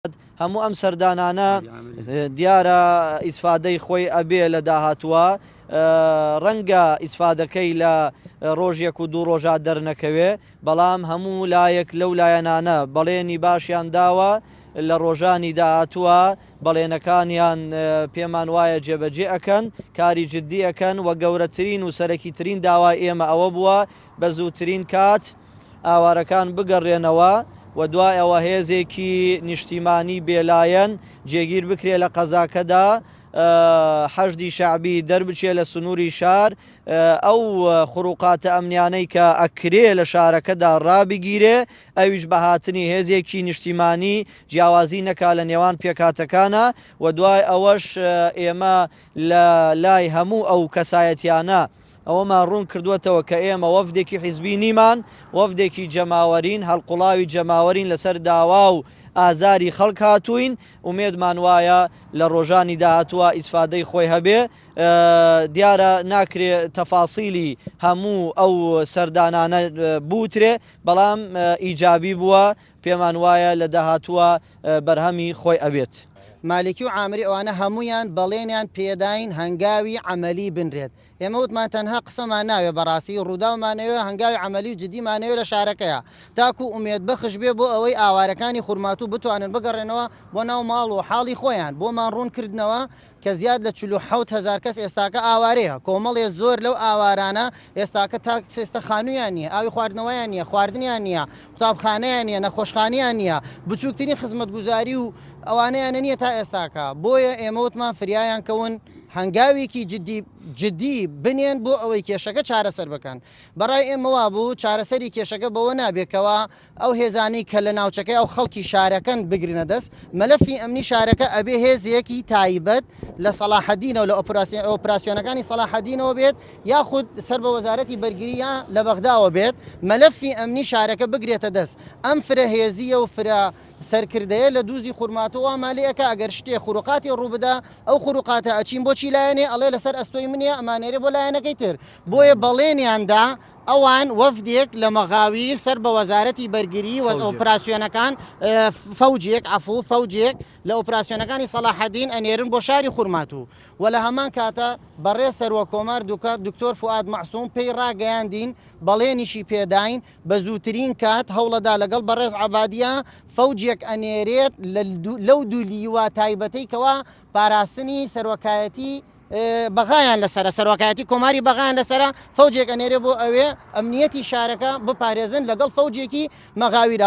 هەموو ئەم سەردانانە دیارە ئیسفادەی خۆی ئەبێ لە داهاتووە ڕەنگە ئیسفادەکەی لە ڕۆژێک و دوو ڕۆژە دەرنەکەوێ بەڵام هەموو لایەک لەو لایەنانە بەڵێنی باشیان داوە لە ڕۆژانی داهاتووە بەڵێنەکانیان پێمان وایە جێبەجێ ئەکەن کاری جددی ئەکەن و گەورەترین و سەرەکیترین داوای ئێمە ئەوە بووە بە زووترین کات ئاوارەکان بگەڕێنەوە و دوای ئەوە هێزێکی نیشتیمانی بێلایەن جێگیر بکرێ لە قەزاکەدا حەشدی شعبی دەربچێ لە سنووری شار ئەو خوروقاتە ئەمنیانەی کە ئەکرێ لە شارەکەدا ڕابگیرێ ئەویش بە هاتنی هێزێکی نیشتیمانی جیاوازی نەکا لە نێوان پێکاتەکانە و دوای ئەوەش ئێمە لە لای هەموو ئەو کەسایەتیانە ئەوەمان ڕوون کردووەتەوە کە ئێمە وەفدێکی حیزبی نیمان وەفدێکی جەماوەرین هەڵقوڵاوی جەماوەرین لەسەر داوا و ئازاری خەڵک هاتووین ومێدمان وایە لە ڕۆژانی داهاتووە ئیسفادەی خۆی هەبێ دیارە ناکرێ تەفاسیلی هەموو ئەو سەردانانە بوترێ بەڵام ئیجابی بووە پێمان وایە لە داهاتووە بەرهەمی خۆی ئەبێت. مالکی و عامری ئەوانە هەمویان بەڵێنیان پێداین هەنگاوی عملی بنرێت. ئێمە وتمان تەنها قسەمان ناوێ بەڕاستی ڕووداومانەوە هەنگاوی عملی و جدیمانەوە لە شارەکەیە تاکو ئومێد بەخش بێ بۆ ئەوەی ئاوارەکانی خورماتوو بتوانن بگەڕێنەوە بۆ ناو ماڵ و حاڵی خۆیان بۆمان ڕوونکردنەوە کە زیاد لە 47,000 کەس ئێستاکە ئاوارەیە کۆمەڵێ زۆر لەو ئاوارانە ئێستاکە تا ئێستا خانوویان نییە ئاوی خواردنەوەیان نییە خواردنیان نییە قوتابخانەیان نییە نەخۆشخانیان نییە بچووکترین خزمەتگوزاری و ئەوانەیان نییە تا ئێستاکە بۆیە ئێمە وتمان فریایان کەون هەنگاوێکی جددی بنێن بۆ ئەوەی کێشەکە چارەسەر بکەن بەڕای ئێمەوا بوو چارەسەری کێشەکە بەوە نابێکەوە ئەو هێزانی کە لە ناوچەکەی ئەو خەڵکی شارەکەن بگرنە دەست مەلەفی ئەمنی شارەکە ئەبێ هێزیەکی تایبەت لە سەلاحەدینەوە لە ئۆپراسیۆنەکانی سەلاحەدینەوە بێت یاخود سەر بە وەزارەتی بەرگریە لە بەغداوە بێت مەلەفی ئەمنی شارەکە بگرێتە دەست ئەم فرە هێزیە و فرە سەرکردەیە لە دووزی خورماتەوە مالەیەکە ئەگەر شتێ خوروقاتی ڕووبدا ئەو خوروقاتە ئەچین بۆچی لایەنێ ئەڵێ لەسەر ئەستۆی منە ئەمانێرە بۆ لایەنەکەی تر بۆیە بەڵێنیاندا ئەوان وەفدێک لە مەغاویر سەر بە وەزارەتی بەرگری و ئۆپراسیۆنەکان فەوجێک عەفوو فەوجێک لە ئۆپراسیۆنەکانی سەلاحەدین ئەنێرن بۆ شاری خورماتوو و لە هەمان کاتە بەڕێ سەروە کۆمار دکتۆر فواد مەعسووم پێی ڕاگەیاندین بەڵێنیشی پێداین بە زووترین کات هەوڵەدا لەگەڵ بەڕێز عەبادیە فەوجێک ئەنێرێت لەو دوو لیوە تایبەتەی کەوا پاراستنی سەرۆکایەتی بەغایان لەسرە سەرۆکایەتی کۆماری بەغایان لەسرە فەوجێک ئەنێرێ بۆ ئەوێ ئەمنیەتی شارەکە بپارێزن لەگەڵ فەوجێکی مەغاویرە.